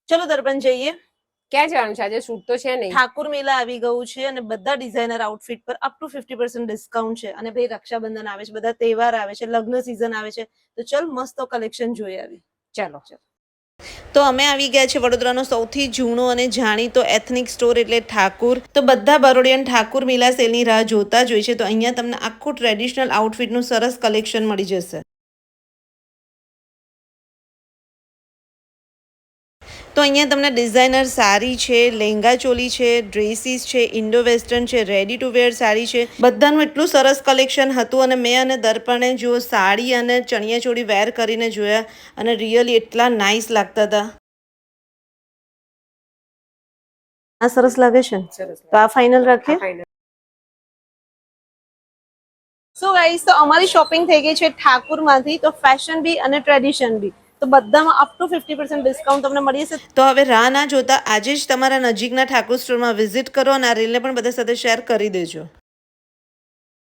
ચલો દર્પણ જઈએ. ક્યાં જવાનું છે આજે? શૂટ તો છે નહીં. ઠાકુર મેલા આવી ગયું છે અને બધા ડિઝાઇનર આઉટફિટ પર અપ ટુ 50% ડિસ્કાઉન્ટ છે. અને ભાઈ રક્ષાબંધન આવે છે, બધા તહેવાર આવે છે, લગ્ન સિઝન આવે છે, તો ચલ મસ્ત કલેક્શન જોઈ આવી. ચલો. તો અમે આવી ગયા છે વડોદરાનો સૌથી જૂનો અને જાણીતો એથનિક સ્ટોર એટલે ઠાકુર. તો બધા બરોડિયન ઠાકુર મેલા સેલની રાહ જોતા જ હોય છે. તો અહીંયા તમને આખું ટ્રેડિશનલ આઉટફિટનું સરસ કલેક્શન મળી જશે. તો અહીંયા તમને ડિઝાઇનર સાડી છે, લહેંગા ચોલી છે, ડ્રેસીસ છે, ઇન્ડો વેસ્ટર્ન છે, રેડી ટુ વેર સાડી છે, બધાનું એટલું સરસ કલેક્શન હતું. અને મેં અને દર્પણે જો સાડી અને ચણિયા ચોળી વેર કરીને જોયા અને રિયલી એટલા નાઇસ લાગતા હતા. આ સરસ લાગે છે, તો આ ફાઇનલ રાખીએ. સો ગાઈસ, તો અમારી શોપિંગ થઈ ગઈ છે ઠાકુરમાંથી. તો ફેશન બી અને ટ્રેડિશન બી, તો બધામાં અપ ટુ 50% ડિસ્કાઉન્ટ તમને મળી જશે. તો હવે રાહ ના જોતા આજે જ તમારા નજીકના ઠાકુર સ્ટોરમાં વિઝિટ કરો અને આ રીલને પણ બધા સાથે શેર કરી દેજો.